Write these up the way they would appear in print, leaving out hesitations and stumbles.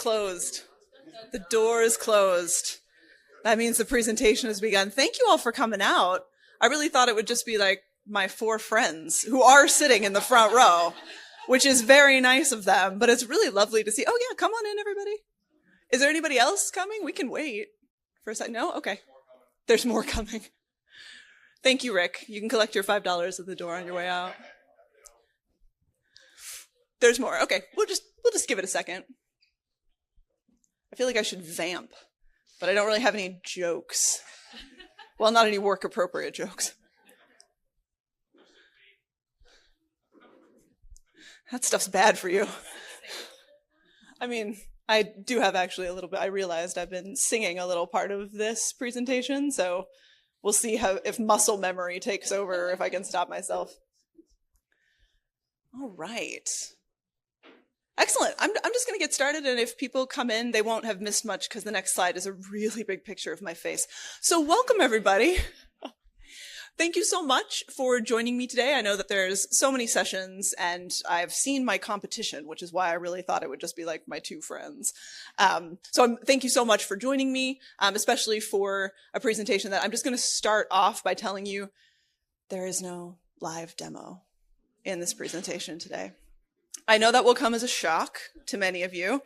closed. The door is closed. That means the presentation has begun. Thank you all for coming out. I really thought it would just be like my 4 friends who are sitting in the front row, which is very nice of them, but it's really lovely to see. Oh yeah, come on in, everybody. Is there anybody else coming? We can wait for a second. No? Okay. There's more coming. Thank you, Rick. You can collect your $5 at the door on your way out. There's more. Okay. We'll just give it a second. I feel like I should vamp, but I don't really have any jokes. Well, not any work-appropriate jokes. That stuff's bad for you. I mean, I do have actually a little bit. I realized I've been singing a little part of this presentation, so we'll see if muscle memory takes over, if I can stop myself. All right. Excellent. I'm just going to get started, and if people come in, they won't have missed much because the next slide is a really big picture of my face. So welcome, everybody. Thank you so much for joining me today. I know that there's so many sessions, and I've seen my competition, which is why I really thought it would just be like my 2 friends. Thank you so much for joining me, especially for a presentation that I'm just going to start off by telling you there is no live demo in this presentation today. I know that will come as a shock to many of you,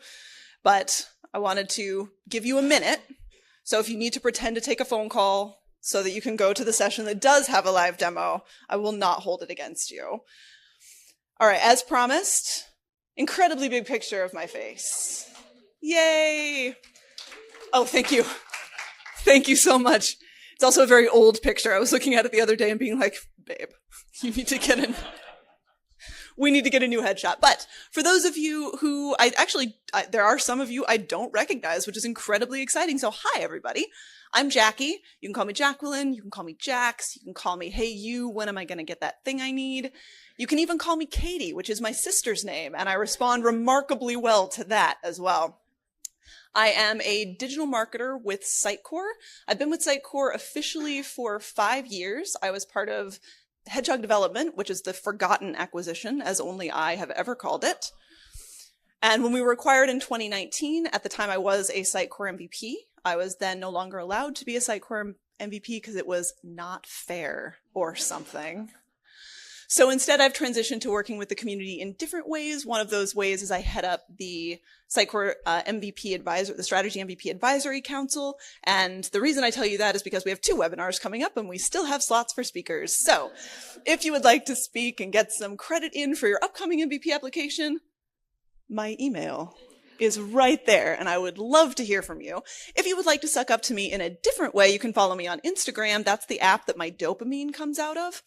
but I wanted to give you a minute. So if you need to pretend to take a phone call so that you can go to the session that does have a live demo, I will not hold it against you. All right, as promised, incredibly big picture of my face. Yay! Oh, thank you. Thank you so much. It's also a very old picture. I was looking at it the other day and being like, babe, you need to get in. We need to get a new headshot. But for those of you who there are some of you I don't recognize, which is incredibly exciting. So hi, everybody. I'm Jackie. You can call me Jacqueline. You can call me Jax. You can call me, hey, you, when am I going to get that thing I need? You can even call me Katie, which is my sister's name. And I respond remarkably well to that as well. I am a digital marketer with Sitecore. I've been with Sitecore officially for 5 years. I was part of Hedgehog Development, which is the forgotten acquisition, as only I have ever called it. And when we were acquired in 2019, at the time I was a Sitecore MVP. I was then no longer allowed to be a Sitecore MVP because it was not fair or something. So instead, I've transitioned to working with the community in different ways. One of those ways is I head up the Sitecore MVP advisor, the Strategy MVP Advisory Council. And the reason I tell you that is because we have 2 webinars coming up and we still have slots for speakers. So if you would like to speak and get some credit in for your upcoming MVP application, my email is right there, and I would love to hear from you. If you would like to suck up to me in a different way, you can follow me on Instagram. That's the app that my dopamine comes out of.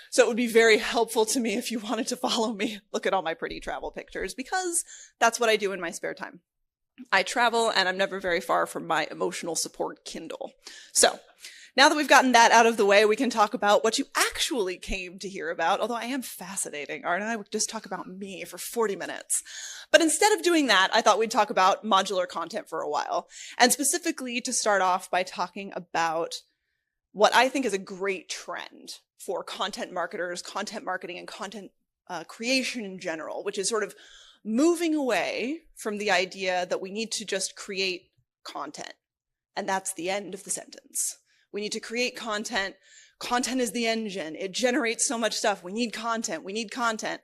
So it would be very helpful to me if you wanted to follow me. Look at all my pretty travel pictures, because that's what I do in my spare time. I travel, and I'm never very far from my emotional support Kindle. So now that we've gotten that out of the way, we can talk about what you actually came to hear about, although I am fascinating, aren't I? We could just talk about me for 40 minutes. But instead of doing that, I thought we'd talk about modular content for a while, and specifically to start off by talking about what I think is a great trend for content marketers, content marketing, and content creation in general, which is sort of moving away from the idea that we need to just create content. And that's the end of the sentence. We need to create content. Content is the engine. It generates so much stuff. We need content. We need content.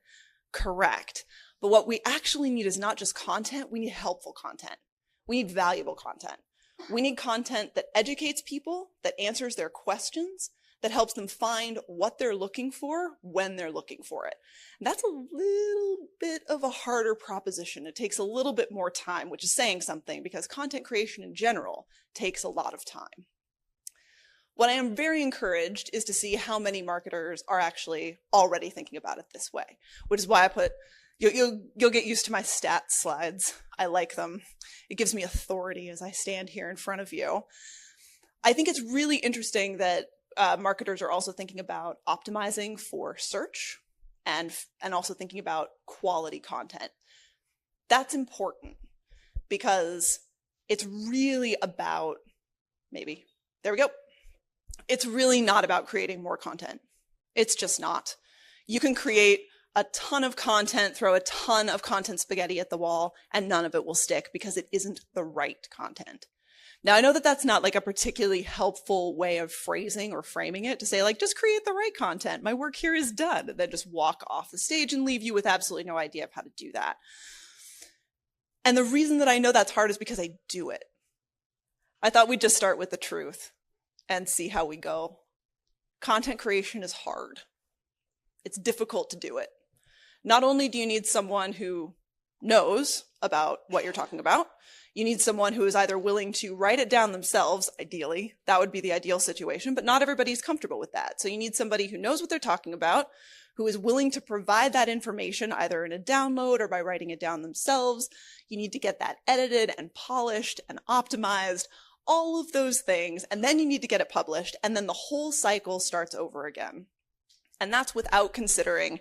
Correct. But what we actually need is not just content. We need helpful content. We need valuable content. We need content that educates people, that answers their questions, that helps them find what they're looking for when they're looking for it. And that's a little bit of a harder proposition. It takes a little bit more time, which is saying something, because content creation in general takes a lot of time. What I am very encouraged is to see how many marketers are actually already thinking about it this way, which is why I put, you'll get used to my stats slides. I like them. It gives me authority as I stand here in front of you. I think it's really interesting that marketers are also thinking about optimizing for search and also thinking about quality content. That's important because it's really about, there we go. It's really not about creating more content. It's just not. You can create a ton of content, throw a ton of content spaghetti at the wall, and none of it will stick because it isn't the right content. Now, I know that that's not like a particularly helpful way of phrasing or framing it to say like, just create the right content. My work here is done. And then just walk off the stage and leave you with absolutely no idea of how to do that. And the reason that I know that's hard is because I do it. I thought we'd just start with the truth and see how we go. Content creation is hard. It's difficult to do it. Not only do you need someone who knows about what you're talking about, you need someone who is either willing to write it down themselves, ideally. That would be the ideal situation, but not everybody's comfortable with that. So you need somebody who knows what they're talking about, who is willing to provide that information either in a download or by writing it down themselves. You need to get that edited and polished and optimized, all of those things, and then you need to get it published, and then the whole cycle starts over again. And that's without considering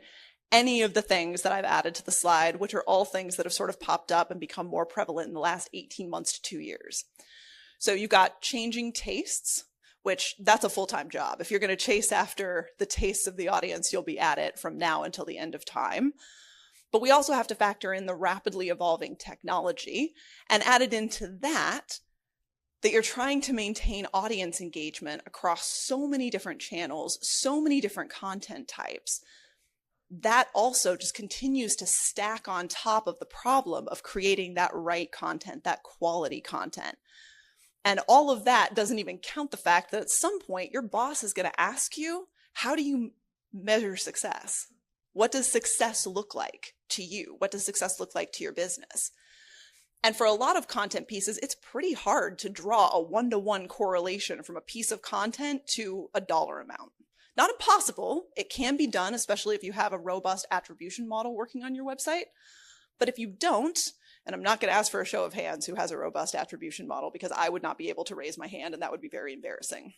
any of the things that I've added to the slide, which are all things that have sort of popped up and become more prevalent in the last 18 months to 2 years. So you got changing tastes, which that's a full-time job. If you're going to chase after the tastes of the audience, you'll be at it from now until the end of time. But we also have to factor in the rapidly evolving technology, and added into that you're trying to maintain audience engagement across so many different channels, so many different content types. That also just continues to stack on top of the problem of creating that right content, that quality content. And all of that doesn't even count the fact that at some point your boss is going to ask you, how do you measure success? What does success look like to you? What does success look like to your business? And for a lot of content pieces, it's pretty hard to draw a one-to-one correlation from a piece of content to a dollar amount. Not impossible. It can be done, especially if you have a robust attribution model working on your website. But if you don't, and I'm not going to ask for a show of hands who has a robust attribution model because I would not be able to raise my hand and that would be very embarrassing.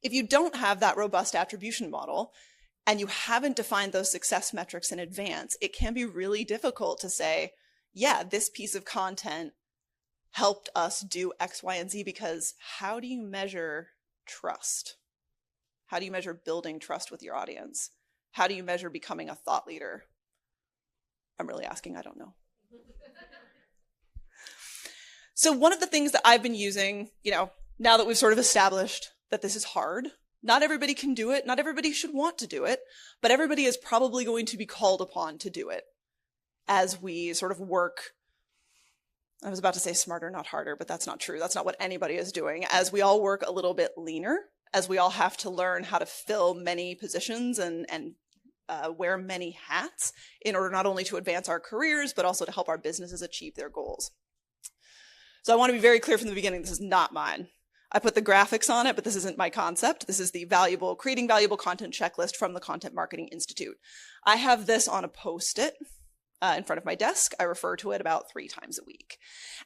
If you don't have that robust attribution model and you haven't defined those success metrics in advance, it can be really difficult to say, yeah, this piece of content helped us do X, Y, and Z, because how do you measure trust? How do you measure building trust with your audience? How do you measure becoming a thought leader? I'm really asking, I don't know. So one of the things that I've been using, now that we've sort of established that this is hard, not everybody can do it, not everybody should want to do it, but everybody is probably going to be called upon to do it as we sort of work. I was about to say smarter, not harder, but that's not true. That's not what anybody is doing. As we all work a little bit leaner, as we all have to learn how to fill many positions and wear many hats in order not only to advance our careers, but also to help our businesses achieve their goals. So I want to be very clear from the beginning, this is not mine. I put the graphics on it, but this isn't my concept. This is the creating valuable content checklist from the Content Marketing Institute. I have this on a Post-it in front of my desk. I refer to it about 3 times a week.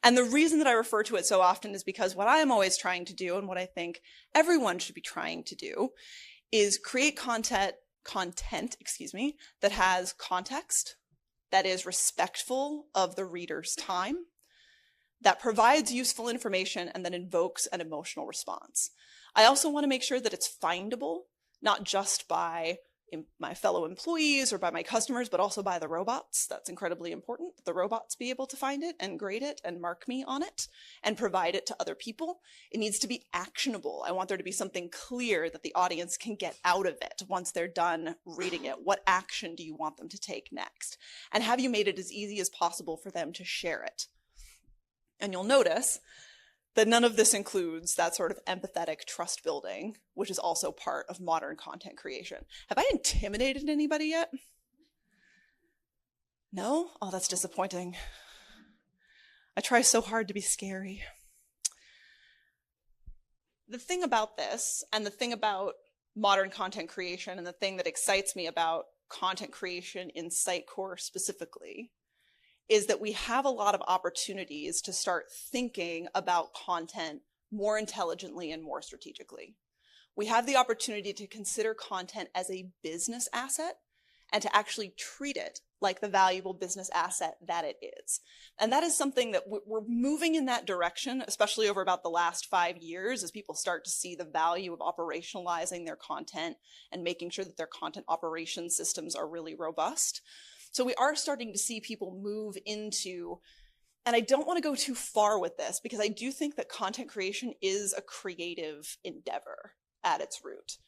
And the reason that I refer to it so often is because what I am always trying to do, and what I think everyone should be trying to do, is create content that has context, that is respectful of the reader's time, that provides useful information, and that invokes an emotional response. I also want to make sure that it's findable, not just by my fellow employees or by my customers, but also by the robots. That's incredibly important, that the robots be able to find it and grade it and mark me on it and provide it to other people. It needs to be actionable. I want there to be something clear that the audience can get out of it once they're done reading it. What action do you want them to take next? And have you made it as easy as possible for them to share it? And you'll notice that none of this includes that sort of empathetic trust building, which is also part of modern content creation. Have I intimidated anybody yet? No? Oh, that's disappointing. I try so hard to be scary. The thing about this, and the thing about modern content creation, and the thing that excites me about content creation in Sitecore specifically, is that we have a lot of opportunities to start thinking about content more intelligently and more strategically. We have the opportunity to consider content as a business asset and to actually treat it like the valuable business asset that it is. And that is something that we're moving in that direction, especially over about the last 5 years, as people start to see the value of operationalizing their content and making sure that their content operation systems are really robust. So we are starting to see people move into, and I don't want to go too far with this because I do think that content creation is a creative endeavor at its root.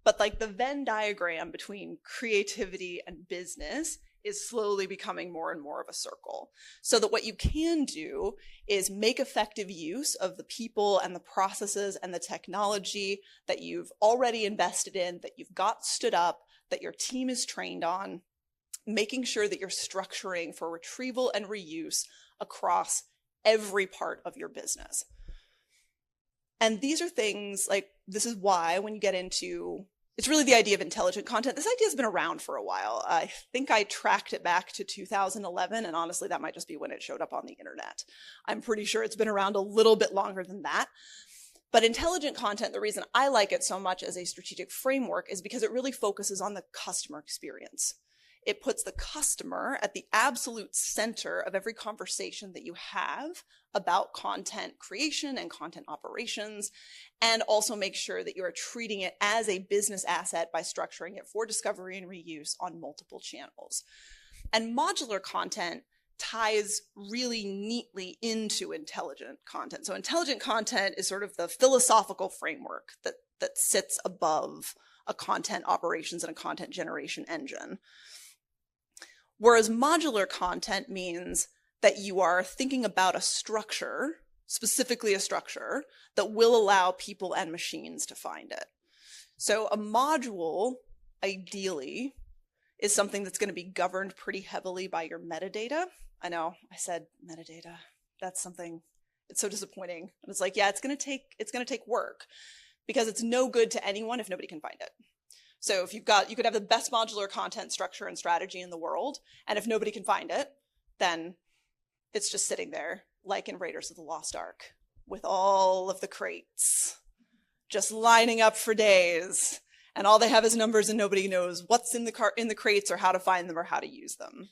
But like the Venn diagram between creativity and business is slowly becoming more and more of a circle. So that what you can do is make effective use of the people and the processes and the technology that you've already invested in, that you've got stood up, that your team is trained on, making sure that you're structuring for retrieval and reuse across every part of your business. And these are things like, this is why when you get into, it's really the idea of intelligent content. This idea has been around for a while. I think I tracked it back to 2011, and honestly, that might just be when it showed up on the internet. I'm pretty sure it's been around a little bit longer than that. But intelligent content, the reason I like it so much as a strategic framework is because it really focuses on the customer experience. It puts the customer at the absolute center of every conversation that you have about content creation and content operations, and also make sure that you are treating it as a business asset by structuring it for discovery and reuse on multiple channels. And modular content ties really neatly into intelligent content. So intelligent content is sort of the philosophical framework that sits above a content operations and a content generation engine. Whereas modular content means that you are thinking about a structure, specifically a structure, that will allow people and machines to find it. So a module, ideally, is something that's going to be governed pretty heavily by your metadata. I know, I said metadata. That's something, it's so disappointing. And it's like, yeah, it's going to take work because it's no good to anyone if nobody can find it. So if you could have the best modular content structure and strategy in the world, and if nobody can find it, then it's just sitting there like in Raiders of the Lost Ark with all of the crates just lining up for days, and all they have is numbers and nobody knows what's in the crates or how to find them or how to use them.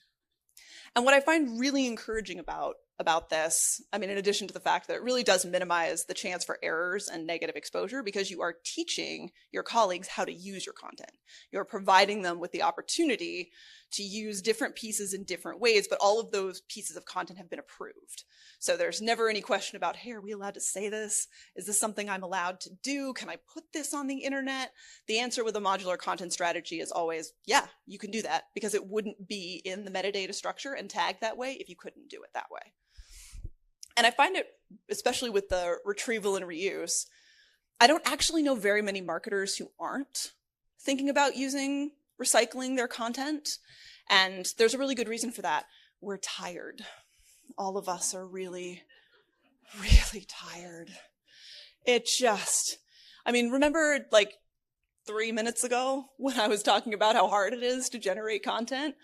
And what I find really encouraging about this, I mean, in addition to the fact that it really does minimize the chance for errors and negative exposure, because you are teaching your colleagues how to use your content. You're providing them with the opportunity to use different pieces in different ways, but all of those pieces of content have been approved. So there's never any question about, hey, are we allowed to say this? Is this something I'm allowed to do? Can I put this on the internet? The answer with a modular content strategy is always, yeah, you can do that, because it wouldn't be in the metadata structure and tagged that way if you couldn't do it that way. And I find it, especially with the retrieval and reuse, I don't actually know very many marketers who aren't thinking about recycling their content. And there's a really good reason for that. We're tired. All of us are really, really tired. Remember like 3 minutes ago when I was talking about how hard it is to generate content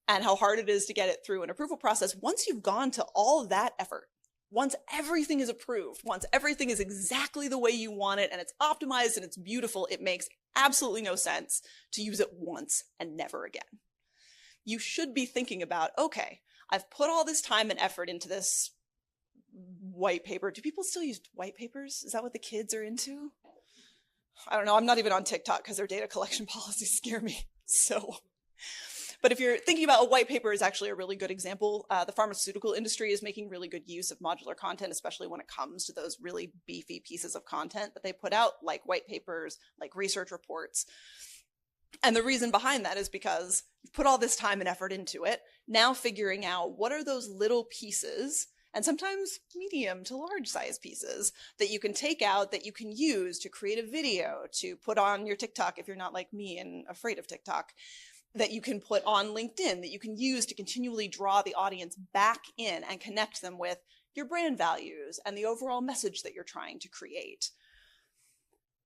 and how hard it is to get it through an approval process? Once you've gone to all that effort, once everything is approved, once everything is exactly the way you want it and it's optimized and it's beautiful, it makes absolutely no sense to use it once and never again. You should be thinking about, okay, I've put all this time and effort into this white paper. Do people still use white papers? Is that what the kids are into? I don't know. I'm not even on TikTok because their data collection policies scare me. But if you're thinking about a white paper is actually a really good example. The pharmaceutical industry is making really good use of modular content, especially when it comes to those really beefy pieces of content that they put out, like white papers, like research reports. And the reason behind that is because you've put all this time and effort into it, now figuring out what are those little pieces, and sometimes medium to large size pieces, that you can take out, that you can use to create a video, to put on your TikTok if you're not like me and afraid of TikTok, that you can put on LinkedIn, that you can use to continually draw the audience back in and connect them with your brand values and the overall message that you're trying to create.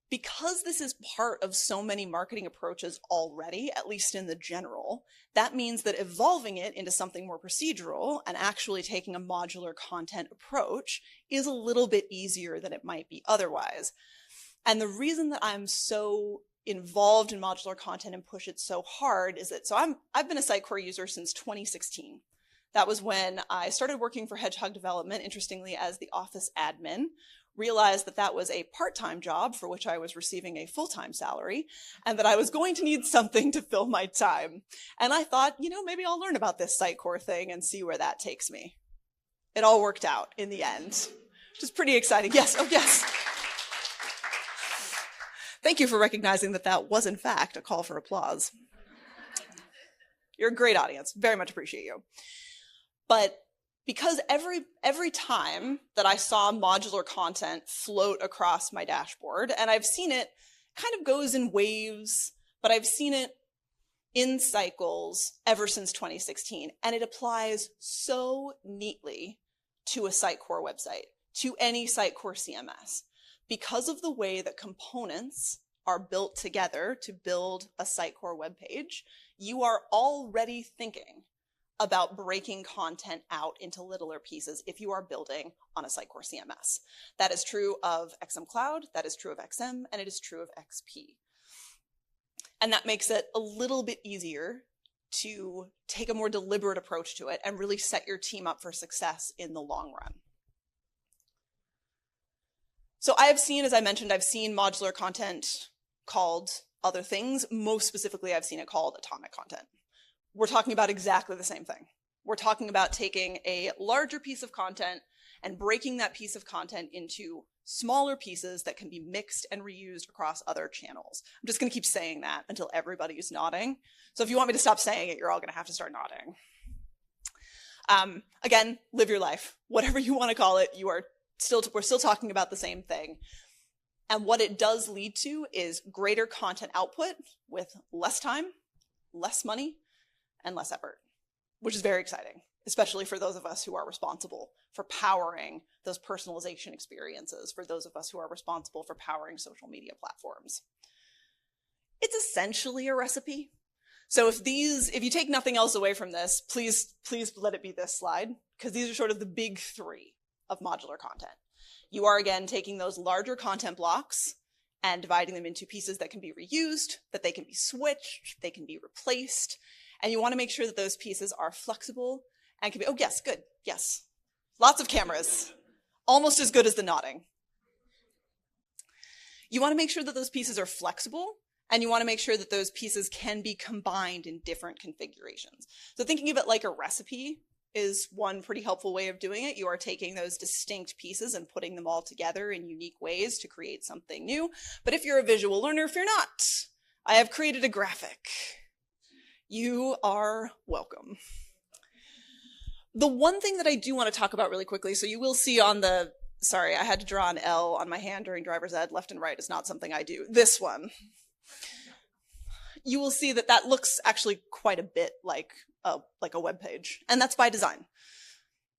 Because this is part of so many marketing approaches already, at least in the general, that means that evolving it into something more procedural and actually taking a modular content approach is a little bit easier than it might be otherwise. And the reason that I'm so involved in modular content and push it so hard is that, I've been a Sitecore user since 2016. That was when I started working for Hedgehog Development, interestingly, as the office admin, realized that that was a part-time job for which I was receiving a full-time salary, and that I was going to need something to fill my time. And I thought, maybe I'll learn about this Sitecore thing and see where that takes me. It all worked out in the end, which is pretty exciting. Yes, oh yes. Thank you for recognizing that that was, in fact, a call for applause. You're a great audience. Very much appreciate you. But because every time that I saw modular content float across my dashboard, and I've seen it kind of goes in waves, but I've seen it in cycles ever since 2016, and it applies so neatly to a Sitecore website, to any Sitecore CMS. Because of the way that components are built together to build a Sitecore web page, you are already thinking about breaking content out into littler pieces if you are building on a Sitecore CMS. That is true of XM Cloud, that is true of XM, and it is true of XP. And that makes it a little bit easier to take a more deliberate approach to it and really set your team up for success in the long run. So I have seen, as I mentioned, I've seen modular content called other things. Most specifically, I've seen it called atomic content. We're talking about exactly the same thing. We're talking about taking a larger piece of content and breaking that piece of content into smaller pieces that can be mixed and reused across other channels. I'm just going to keep saying that until everybody is nodding. So if you want me to stop saying it, you're all going to have to start nodding. Again, live your life. Whatever you want to call it, we're still talking about the same thing. And what it does lead to is greater content output with less time, less money, and less effort, which is very exciting, especially for those of us who are responsible for powering those personalization experiences, for those of us who are responsible for powering social media platforms. It's essentially a recipe. So if you take nothing else away from this, please let it be this slide, because these are sort of the big three of modular content. You are, again, taking those larger content blocks and dividing them into pieces that can be reused, that they can be switched, they can be replaced, and you want to make sure that those pieces are flexible and can be, oh yes, good, yes. Lots of cameras, almost as good as the nodding. You want to make sure that those pieces are flexible, and you want to make sure that those pieces can be combined in different configurations. So thinking of it like a recipe is one pretty helpful way of doing it. You are taking those distinct pieces and putting them all together in unique ways to create something new. But if you're a visual learner, fear not. I have created a graphic. You are welcome. The one thing that I do want to talk about really quickly, so you will see on the, sorry, I had to draw an L on my hand during driver's ed. Left and right is not something I do. This one. You will see that that looks actually quite a bit like a web page, and that's by design.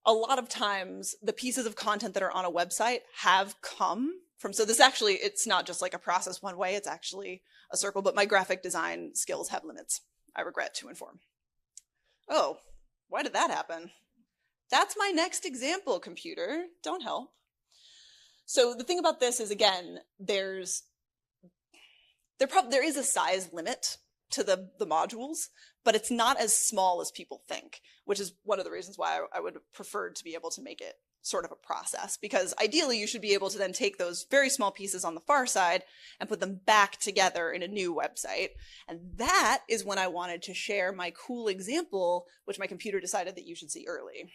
A lot of times, the pieces of content that are on a website have come from, so this actually, it's not just like a process one way, it's actually a circle, but my graphic design skills have limits, I regret to inform. Oh, why did that happen? That's my next example, computer. Don't help. So the thing about this is, again, there is a size limit to the modules, but it's not as small as people think, which is one of the reasons why I would have preferred to be able to make it sort of a process, because ideally you should be able to then take those very small pieces on the far side and put them back together in a new website. And that is when I wanted to share my cool example, which my computer decided that you should see early.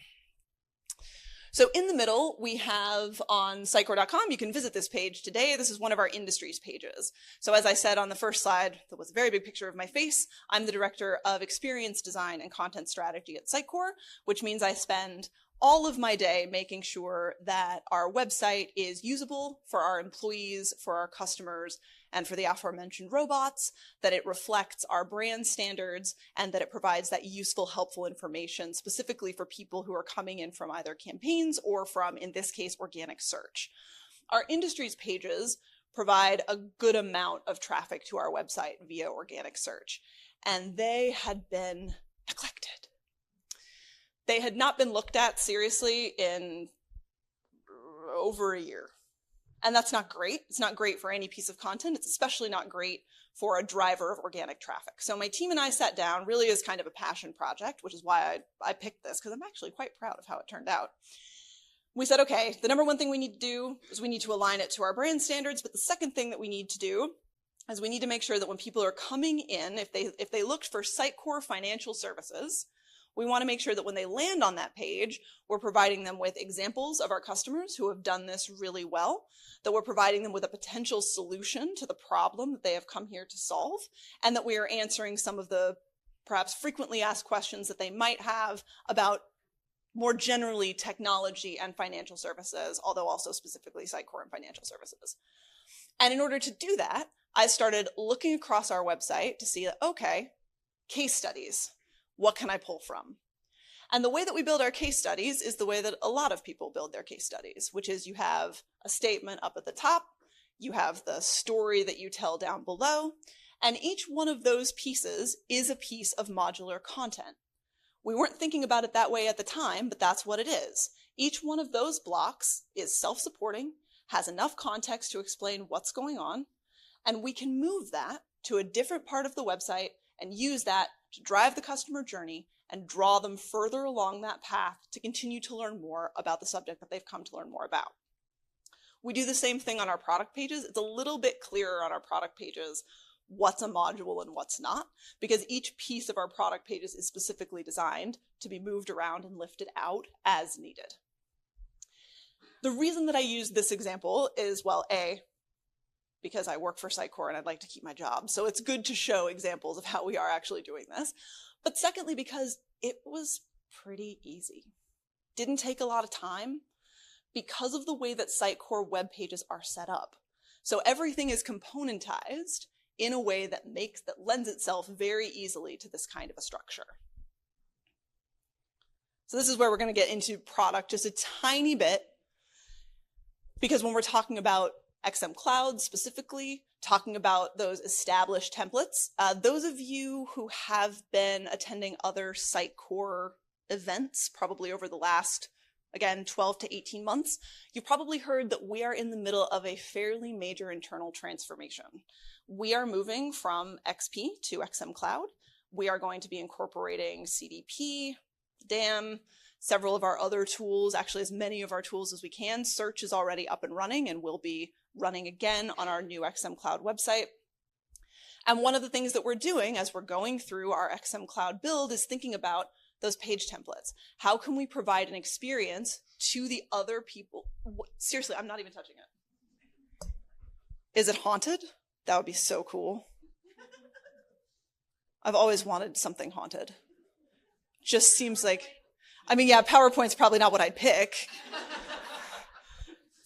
So in the middle, we have on sitecore.com, you can visit this page today. This is one of our industries pages. So as I said on the first slide, that was a very big picture of my face. I'm the director of experience design and content strategy at Sitecore, which means I spend all of my day making sure that our website is usable for our employees, for our customers, and for the aforementioned robots, that it reflects our brand standards, and that it provides that useful, helpful information specifically for people who are coming in from either campaigns or from, in this case, organic search. Our industries pages provide a good amount of traffic to our website via organic search, and they had been neglected. They had not been looked at seriously in over a year. And that's not great. It's not great for any piece of content. It's especially not great for a driver of organic traffic. So my team and I sat down really as kind of a passion project, which is why I picked this, because I'm actually quite proud of how it turned out. We said, okay, the number one thing we need to do is we need to align it to our brand standards. But the second thing that we need to do is we need to make sure that when people are coming in, if they looked for Sitecore financial services, we want to make sure that when they land on that page, we're providing them with examples of our customers who have done this really well, that we're providing them with a potential solution to the problem that they have come here to solve, and that we are answering some of the perhaps frequently asked questions that they might have about more generally technology and financial services, although also specifically Sitecore and financial services. And in order to do that, I started looking across our website to see that, okay, case studies. What can I pull from? And the way that we build our case studies is the way that a lot of people build their case studies, which is you have a statement up at the top, you have the story that you tell down below, and each one of those pieces is a piece of modular content. We weren't thinking about it that way at the time, but that's what it is. Each one of those blocks is self-supporting, has enough context to explain what's going on, and we can move that to a different part of the website and use that to drive the customer journey and draw them further along that path to continue to learn more about the subject that they've come to learn more about. We do the same thing on our product pages. It's a little bit clearer on our product pages what's a module and what's not, because each piece of our product pages is specifically designed to be moved around and lifted out as needed. The reason that I use this example is, well, A, because I work for Sitecore and I'd like to keep my job. So it's good to show examples of how we are actually doing this. But secondly, because it was pretty easy. Didn't take a lot of time because of the way that Sitecore web pages are set up. So everything is componentized in a way that lends itself very easily to this kind of a structure. So this is where we're going to get into product just a tiny bit, because when we're talking about XM Cloud specifically, talking about those established templates, those of you who have been attending other Sitecore events, probably over the last, again, 12 to 18 months, you've probably heard that we are in the middle of a fairly major internal transformation. We are moving from XP to XM Cloud. We are going to be incorporating CDP, DAM, several of our other tools, actually as many of our tools as we can. Search is already up and running and will be running again on our new XM Cloud website. And one of the things that we're doing as we're going through our XM Cloud build is thinking about those page templates. How can we provide an experience to the other people? Seriously, I'm not even touching it. Is it haunted? That would be so cool. I've always wanted something haunted. Just seems like, I mean, yeah, PowerPoint's probably not what I'd pick.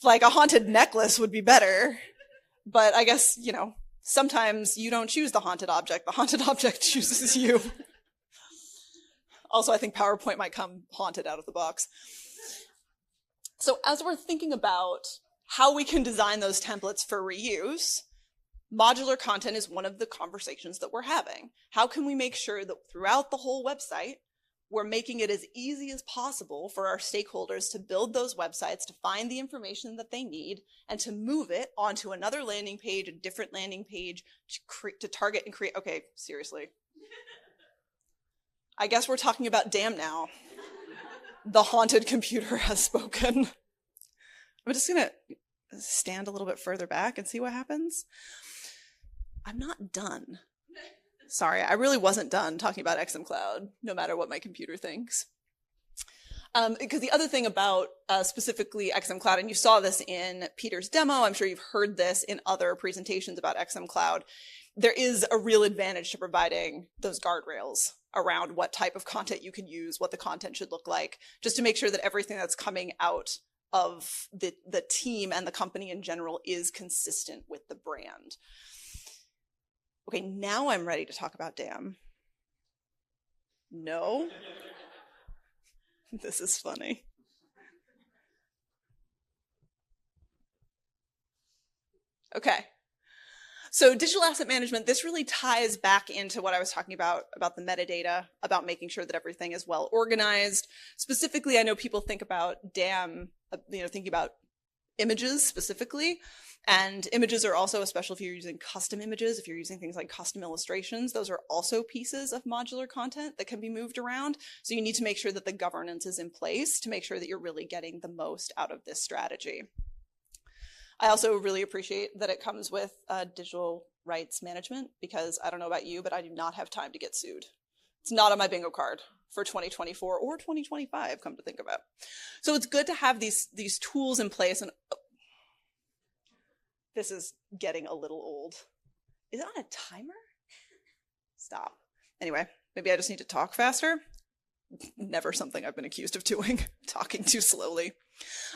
Like a haunted necklace would be better. But I guess, you know, sometimes you don't choose the haunted object chooses you. Also, I think PowerPoint might come haunted out of the box. So as we're thinking about how we can design those templates for reuse, modular content is one of the conversations that we're having. How can we make sure that throughout the whole website, we're making it as easy as possible for our stakeholders to build those websites, to find the information that they need, and to move it onto another landing page, a different landing page, to target and create. Okay, seriously. I guess we're talking about DAM now. The haunted computer has spoken. I'm just going to stand a little bit further back and see what happens. I'm not done. Sorry, I really wasn't done talking about XM Cloud, no matter what my computer thinks. Because the other thing about specifically XM Cloud, and you saw this in Peter's demo, I'm sure you've heard this in other presentations about XM Cloud, there is a real advantage to providing those guardrails around what type of content you can use, what the content should look like, just to make sure that everything that's coming out of the team and the company in general is consistent with the brand. Okay, now I'm ready to talk about DAM. No? This is funny. Okay. So digital asset management, this really ties back into what I was talking about the metadata, about making sure that everything is well organized. Specifically, I know people think about DAM, thinking about images specifically. And images are also, especially if you're using custom images, if you're using things like custom illustrations, those are also pieces of modular content that can be moved around. So you need to make sure that the governance is in place to make sure that you're really getting the most out of this strategy. I also really appreciate that it comes with digital rights management, because I don't know about you, but I do not have time to get sued. It's not on my bingo card for 2024 or 2025, come to think about. So it's good to have these tools in place. And this is getting a little old. Is it on a timer? Stop. Anyway, maybe I just need to talk faster. Never something I've been accused of doing, talking too slowly.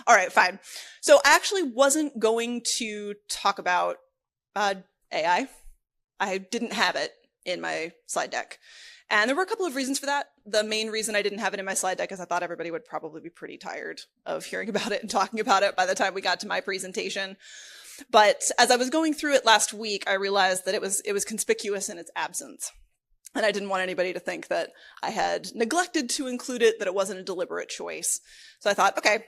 All right, fine. So I actually wasn't going to talk about AI. I didn't have it in my slide deck. And there were a couple of reasons for that. The main reason I didn't have it in my slide deck is I thought everybody would probably be pretty tired of hearing about it and talking about it by the time we got to my presentation. But as I was going through it last week, I realized that it was conspicuous in its absence. And I didn't want anybody to think that I had neglected to include it, that it wasn't a deliberate choice. So I thought, okay,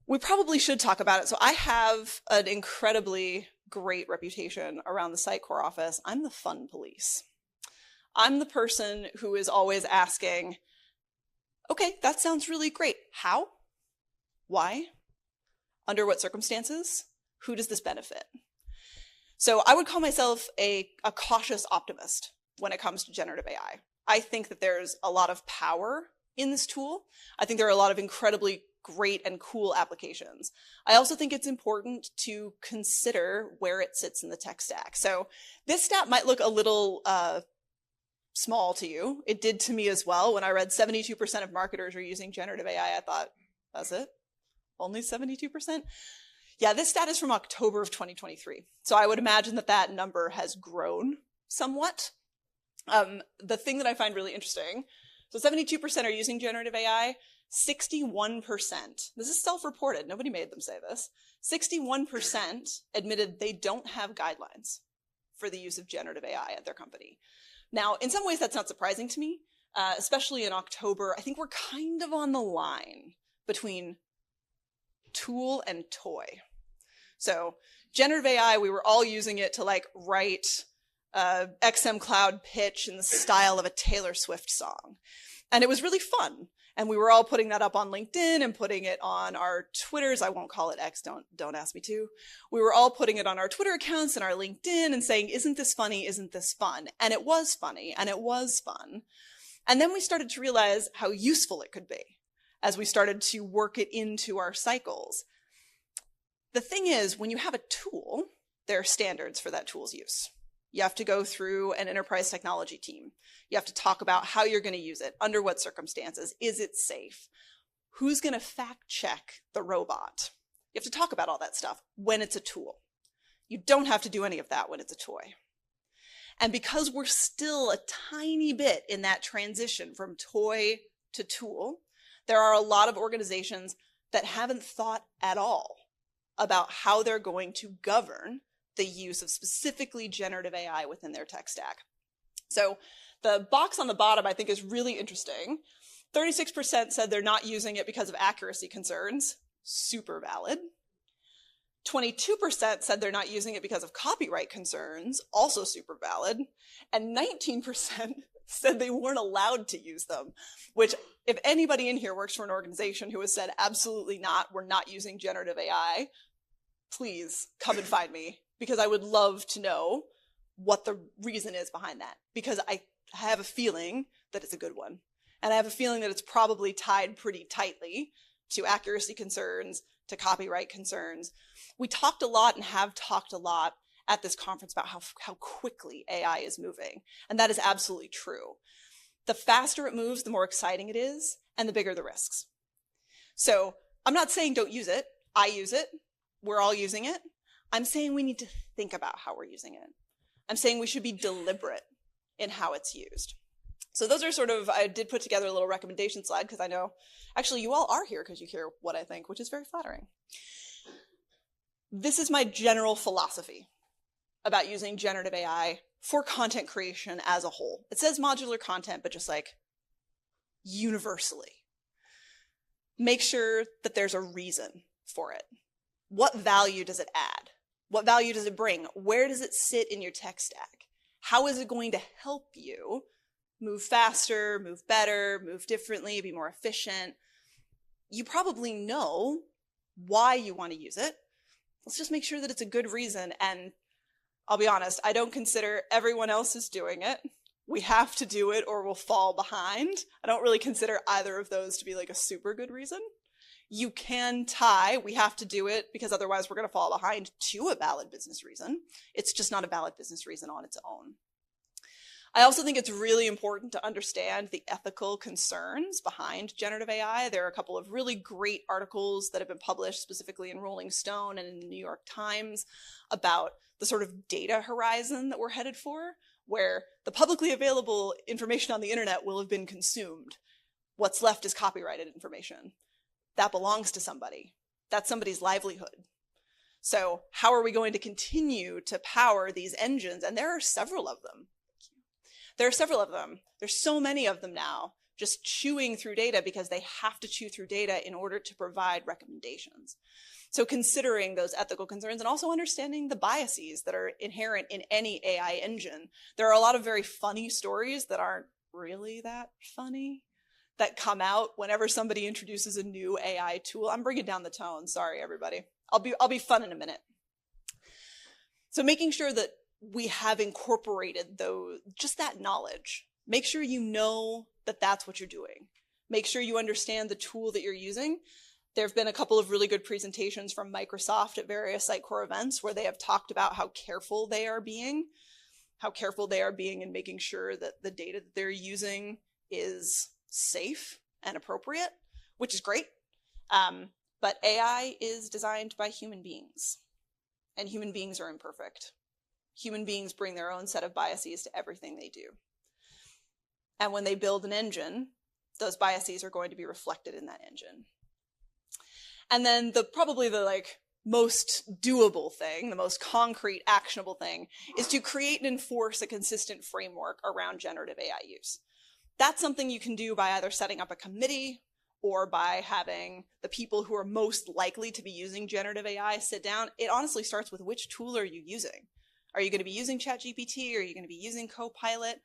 we probably should talk about it. So I have an incredibly great reputation around the Sitecore office. I'm the fun police. I'm the person who is always asking, okay, that sounds really great. How? Why? Under what circumstances? Who does this benefit? So I would call myself a cautious optimist when it comes to generative AI. I think that there's a lot of power in this tool. I think there are a lot of incredibly great and cool applications. I also think it's important to consider where it sits in the tech stack. So this stat might look a little small to you. It did to me as well. When I read 72% of marketers are using generative AI, I thought, that's it? Only 72%? Yeah, this stat is from October of 2023. So I would imagine that that number has grown somewhat. The thing that I find really interesting, so 72% are using generative AI, 61%, this is self-reported, nobody made them say this, 61% admitted they don't have guidelines for the use of generative AI at their company. Now, in some ways, that's not surprising to me, especially in October. I think we're kind of on the line between tool and toy. So generative AI, we were all using it to like write XM Cloud pitch in the style of a Taylor Swift song. And it was really fun. And we were all putting that up on LinkedIn and putting it on our Twitters. I won't call it X, don't ask me to. We were all putting it on our Twitter accounts and our LinkedIn and saying, isn't this funny? Isn't this fun? And it was funny and it was fun. And then we started to realize how useful it could be as we started to work it into our cycles. The thing is, when you have a tool, there are standards for that tool's use. You have to go through an enterprise technology team. You have to talk about how you're going to use it, under what circumstances, is it safe? Who's going to fact check the robot? You have to talk about all that stuff when it's a tool. You don't have to do any of that when it's a toy. And because we're still a tiny bit in that transition from toy to tool, there are a lot of organizations that haven't thought at all about how they're going to govern the use of specifically generative AI within their tech stack. So the box on the bottom, I think, is really interesting. 36% said they're not using it because of accuracy concerns. Super valid. 22% said they're not using it because of copyright concerns. Also super valid. And 19% said they weren't allowed to use them, which if anybody in here works for an organization who has said, absolutely not, we're not using generative AI, please come and find me, because I would love to know what the reason is behind that, because I have a feeling that it's a good one. And I have a feeling that it's probably tied pretty tightly to accuracy concerns, to copyright concerns. We talked a lot and have talked a lot at this conference about how quickly AI is moving. And that is absolutely true. The faster it moves, the more exciting it is, and the bigger the risks. So I'm not saying don't use it. I use it. We're all using it. I'm saying we need to think about how we're using it. I'm saying we should be deliberate in how it's used. So those are sort of, I did put together a little recommendation slide because I know, actually you all are here because you hear what I think, which is very flattering. This is my general philosophy about using generative AI for content creation as a whole. It says modular content, but just like universally. Make sure that there's a reason for it. What value does it add? What value does it bring? Where does it sit in your tech stack? How is it going to help you move faster, move better, move differently, be more efficient? You probably know why you want to use it. Let's just make sure that it's a good reason. And I'll be honest, I don't consider everyone else is doing it. We have to do it or we'll fall behind. I don't really consider either of those to be like a super good reason. You can tie, we have to do it because otherwise we're going to fall behind, to a valid business reason. It's just not a valid business reason on its own. I also think it's really important to understand the ethical concerns behind generative AI. There are a couple of really great articles that have been published specifically in Rolling Stone and in the New York Times about the sort of data horizon that we're headed for, where the publicly available information on the internet will have been consumed. What's left is copyrighted information. That belongs to somebody. That's somebody's livelihood. So how are we going to continue to power these engines? And there are several of them. There's so many of them now, just chewing through data because they have to chew through data in order to provide recommendations. So considering those ethical concerns and also understanding the biases that are inherent in any AI engine. There are a lot of very funny stories that aren't really that funny that come out whenever somebody introduces a new AI tool. I'm bringing down the tone. Sorry, everybody. I'll be fun in a minute. So making sure that we have incorporated just that knowledge. Make sure you know that that's what you're doing. Make sure you understand the tool that you're using. There have been a couple of really good presentations from Microsoft at various Sitecore events where they have talked about how careful they are being in making sure that the data that they're using is safe and appropriate, which is great. But AI is designed by human beings, and human beings are imperfect. Human beings bring their own set of biases to everything they do. And when they build an engine, those biases are going to be reflected in that engine. And then probably the most doable thing, the most concrete, actionable thing, is to create and enforce a consistent framework around generative AI use. That's something you can do by either setting up a committee or by having the people who are most likely to be using generative AI sit down. It honestly starts with, which tool are you using? Are you going to be using ChatGPT? Are you going to be using Copilot?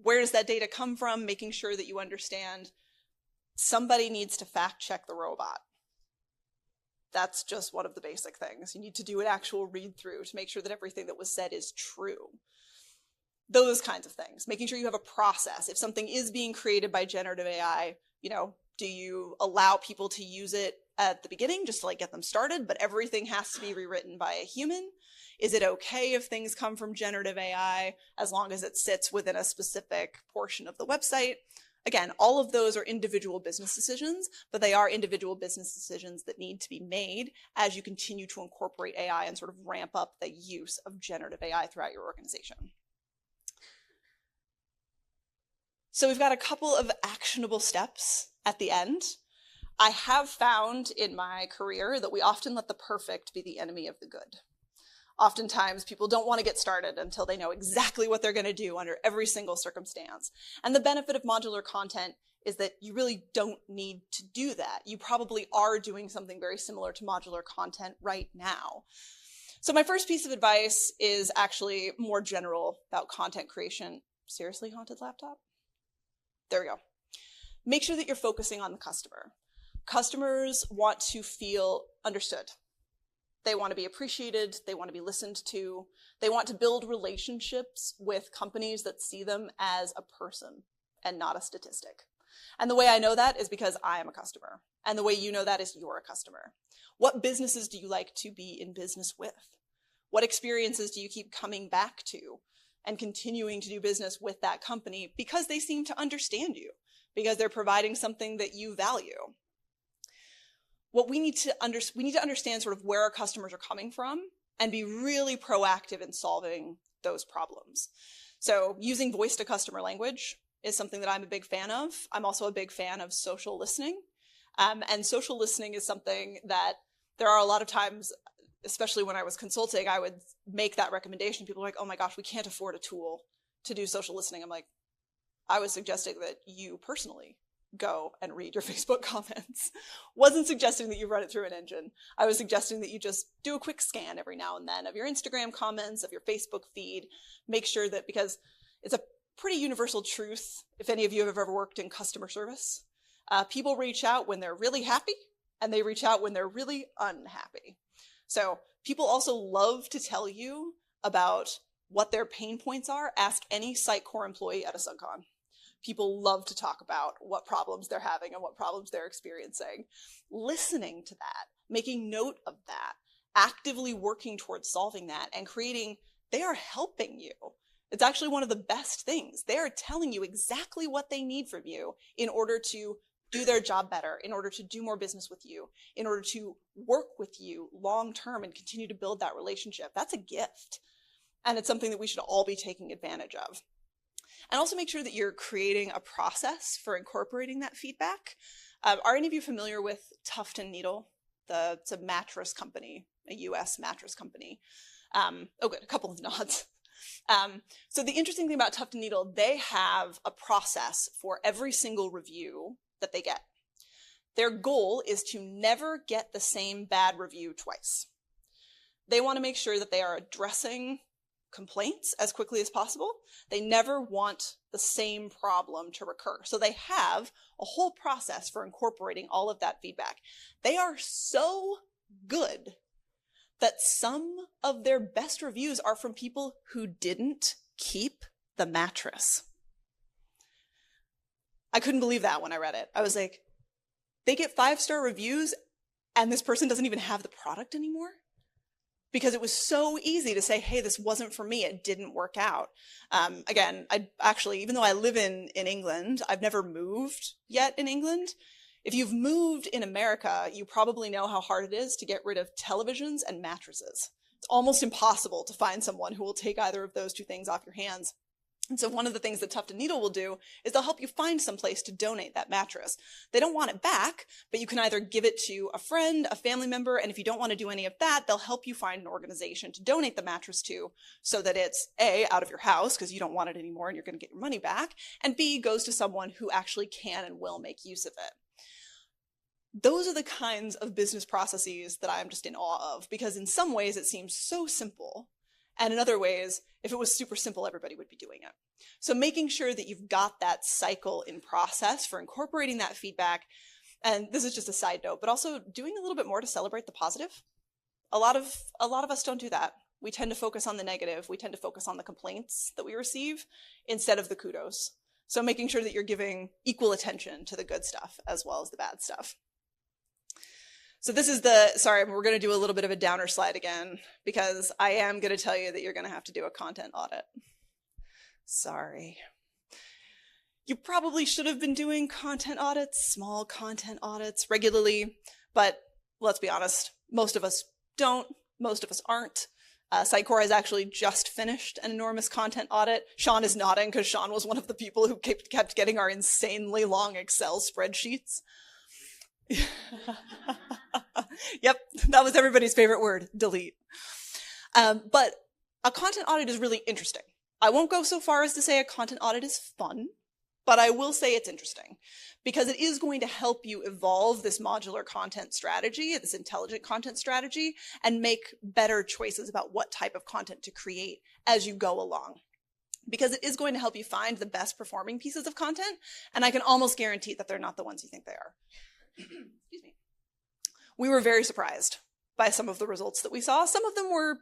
Where does that data come from? Making sure that you understand somebody needs to fact check the robot. That's just one of the basic things. You need to do an actual read through to make sure that everything that was said is true. Those kinds of things. Making sure you have a process. If something is being created by generative AI, do you allow people to use it at the beginning just to get them started, but everything has to be rewritten by a human? Is it okay if things come from generative AI as long as it sits within a specific portion of the website? Again, all of those are individual business decisions, but they are individual business decisions that need to be made as you continue to incorporate AI and sort of ramp up the use of generative AI throughout your organization. So we've got a couple of actionable steps at the end. I have found in my career that we often let the perfect be the enemy of the good. Oftentimes, people don't want to get started until they know exactly what they're going to do under every single circumstance. And the benefit of modular content is that you really don't need to do that. You probably are doing something very similar to modular content right now. So my first piece of advice is actually more general about content creation. Seriously, haunted laptop? There we go. Make sure that you're focusing on the customer. Customers want to feel understood. They want to be appreciated. They want to be listened to. They want to build relationships with companies that see them as a person and not a statistic. And the way I know that is because I am a customer. And the way you know that is you're a customer. What businesses do you like to be in business with? What experiences do you keep coming back to and continuing to do business with that company because they seem to understand you, because they're providing something that you value? What we need to understand sort of where our customers are coming from and be really proactive in solving those problems. So using voice to customer language is something that I'm a big fan of. I'm also a big fan of social listening. And social listening is something that there are a lot of times, especially when I was consulting, I would make that recommendation. People are like, oh my gosh, we can't afford a tool to do social listening. I'm like, I was suggesting that you personally go and read your Facebook comments. Wasn't suggesting that you run it through an engine. I was suggesting that you just do a quick scan every now and then of your Instagram comments, of your Facebook feed. Make sure that, because it's a pretty universal truth, if any of you have ever worked in customer service, people reach out when they're really happy, and they reach out when they're really unhappy. So people also love to tell you about what their pain points are. Ask any Sitecore employee at a SUGCON. People love to talk about what problems they're having and what problems they're experiencing. Listening to that, making note of that, actively working towards solving that, and creating, they are helping you. It's actually one of the best things. They are telling you exactly what they need from you in order to do their job better, in order to do more business with you, in order to work with you long term and continue to build that relationship. That's a gift. And it's something that we should all be taking advantage of. And also make sure that you're creating a process for incorporating that feedback. Are any of you familiar with Tuft & Needle? It's a mattress company, a US mattress company. Oh good, a couple of nods. So the interesting thing about Tuft & Needle, they have a process for every single review that they get. Their goal is to never get the same bad review twice. They want to make sure that they are addressing complaints as quickly as possible. They never want the same problem to recur. So they have a whole process for incorporating all of that feedback. They are so good that some of their best reviews are from people who didn't keep the mattress. I couldn't believe that when I read it. I was like, they get 5-star reviews and this person doesn't even have the product anymore? Because it was so easy to say, hey, this wasn't for me, it didn't work out. Again, I actually, even though I live in England, I've never moved yet in England. If you've moved in America, you probably know how hard it is to get rid of televisions and mattresses. It's almost impossible to find someone who will take either of those two things off your hands. And so one of the things that Tuft & Needle will do is they'll help you find some place to donate that mattress. They don't want it back, but you can either give it to a friend, a family member, and if you don't want to do any of that, they'll help you find an organization to donate the mattress to so that it's A, out of your house because you don't want it anymore and you're going to get your money back, and B, goes to someone who actually can and will make use of it. Those are the kinds of business processes that I'm just in awe of, because in some ways it seems so simple, and in other ways, if it was super simple, everybody would be doing it. So making sure that you've got that cycle in process for incorporating that feedback, and this is just a side note, but also doing a little bit more to celebrate the positive. A lot of us don't do that. We tend to focus on the negative. We tend to focus on the complaints that we receive instead of the kudos. So making sure that you're giving equal attention to the good stuff as well as the bad stuff. So this is sorry, we're going to do a little bit of a downer slide again, because I am going to tell you that you're going to have to do a content audit. Sorry. You probably should have been doing content audits, small content audits regularly, but let's be honest, most of us don't, most of us aren't. Sitecore has actually just finished an enormous content audit. Sean is nodding because Sean was one of the people who kept getting our insanely long Excel spreadsheets. Yep, that was everybody's favorite word, delete. But a content audit is really interesting. I won't go so far as to say a content audit is fun, but I will say it's interesting because it is going to help you evolve this modular content strategy, this intelligent content strategy, and make better choices about what type of content to create as you go along. Because it is going to help you find the best performing pieces of content, and I can almost guarantee that they're not the ones you think they are. Excuse me. We were very surprised by some of the results that we saw. Some of them were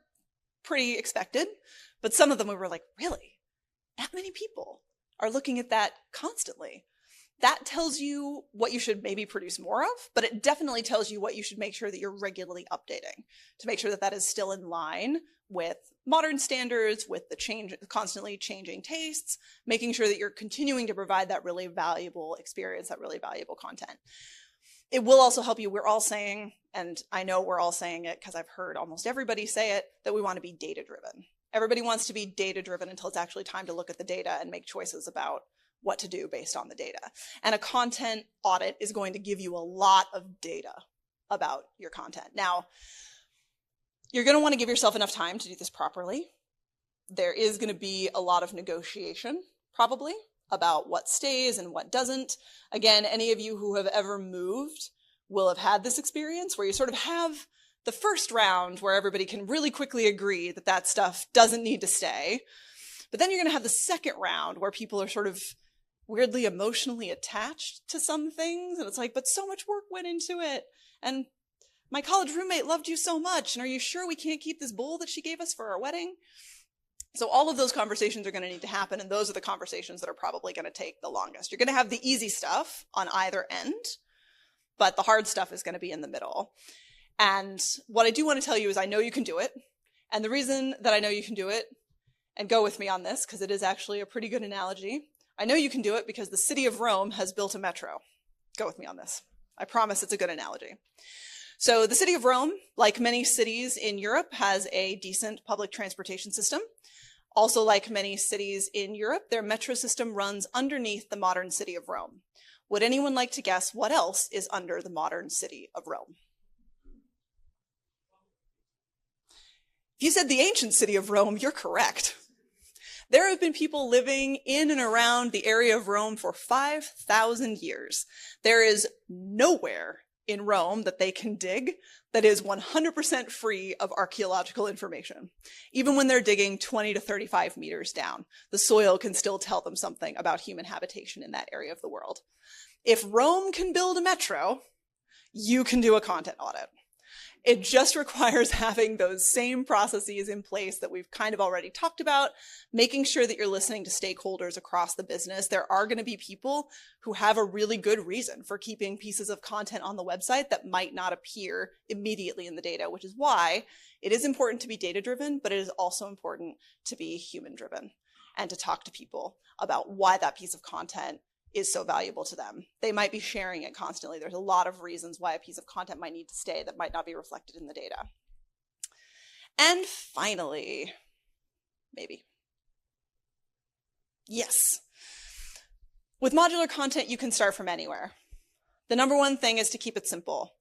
pretty expected, but some of them we were like, really? That many people are looking at that constantly. That tells you what you should maybe produce more of, but it definitely tells you what you should make sure that you're regularly updating to make sure that that is still in line with modern standards, with the constantly changing tastes, making sure that you're continuing to provide that really valuable experience, that really valuable content. It will also help you. We're all saying, and I know we're all saying it because I've heard almost everybody say it, that we want to be data-driven. Everybody wants to be data-driven until it's actually time to look at the data and make choices about what to do based on the data. And a content audit is going to give you a lot of data about your content. Now, you're going to want to give yourself enough time to do this properly. There is going to be a lot of negotiation, probably. about what stays and what doesn't. Again, any of you who have ever moved will have had this experience where you sort of have the first round where everybody can really quickly agree that that stuff doesn't need to stay. But then you're going to have the second round where people are sort of weirdly emotionally attached to some things. And it's like, but so much work went into it. And my college roommate loved you so much. And are you sure we can't keep this bowl that she gave us for our wedding? So all of those conversations are going to need to happen. And those are the conversations that are probably going to take the longest. You're going to have the easy stuff on either end, but the hard stuff is going to be in the middle. And what I do want to tell you is I know you can do it. And the reason that I know you can do it, and go with me on this because it is actually a pretty good analogy, I know you can do it because the city of Rome has built a metro. Go with me on this. I promise it's a good analogy. So the city of Rome, like many cities in Europe, has a decent public transportation system. Also, like many cities in Europe, their metro system runs underneath the modern city of Rome. Would anyone like to guess what else is under the modern city of Rome? If you said the ancient city of Rome, you're correct. There have been people living in and around the area of Rome for 5,000 years. There is nowhere in Rome that they can dig that is 100% free of archaeological information. Even when they're digging 20 to 35 meters down, the soil can still tell them something about human habitation in that area of the world. If Rome can build a metro, you can do a content audit. It just requires having those same processes in place that we've kind of already talked about, making sure that you're listening to stakeholders across the business. There are going to be people who have a really good reason for keeping pieces of content on the website that might not appear immediately in the data, which is why it is important to be data-driven, but it is also important to be human-driven and to talk to people about why that piece of content is so valuable to them. They might be sharing it constantly. There's a lot of reasons why a piece of content might need to stay that might not be reflected in the data. And finally, maybe. Yes. With modular content, you can start from anywhere. The number one thing is to keep it simple.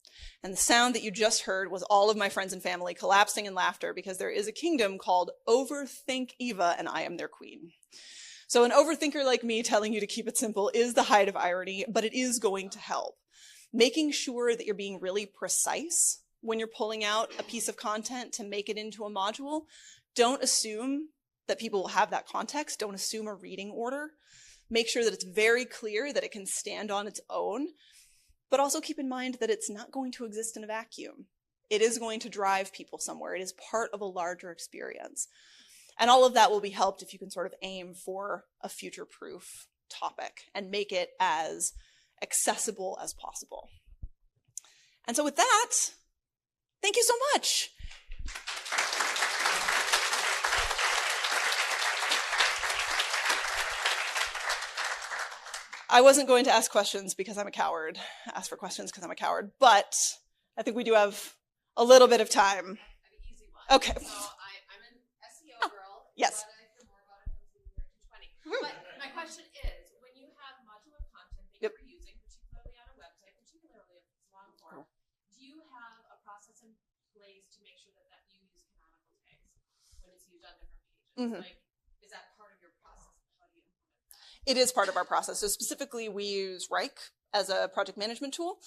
And the sound that you just heard was all of my friends and family collapsing in laughter because there is a kingdom called Overthink Eva and I am their queen. So an overthinker like me telling you to keep it simple is the height of irony, but it is going to help. Making sure that you're being really precise when you're pulling out a piece of content to make it into a module. Don't assume that people will have that context. Don't assume a reading order. Make sure that it's very clear that it can stand on its own, but also keep in mind that it's not going to exist in a vacuum. It is going to drive people somewhere. It is part of a larger experience. And all of that will be helped if you can sort of aim for a future-proof topic and make it as accessible as possible. And so with that, thank you so much. I wasn't going to ask questions because I'm a coward, ask for questions because I'm a coward, but I think we do have a little bit of time. An easy one. Okay. So I'm an SEO girl. Yes. But I hear more about it from 20. But my question is, when you have modular content that you're using, particularly on a website, particularly if it's long form, do you have a process in place to make sure that you use canonical tags when it's used on different pages? Like, is that part of your process? How do you implement that? It is part of our process. So specifically, we use Rike as a project management tool.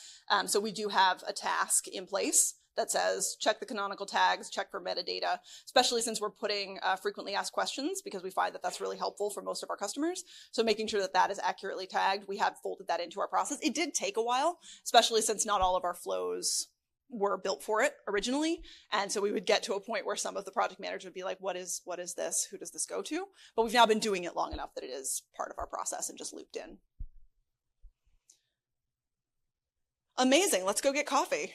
So we do have a task in place that says, check the canonical tags, check for metadata, especially since we're putting frequently asked questions because we find that that's really helpful for most of our customers. So making sure that that is accurately tagged, we have folded that into our process. It did take a while, especially since not all of our flows were built for it originally. And so we would get to a point where some of the project managers would be like, what is this? Who does this go to? But we've now been doing it long enough that it is part of our process and just looped in. Amazing. Let's go get coffee.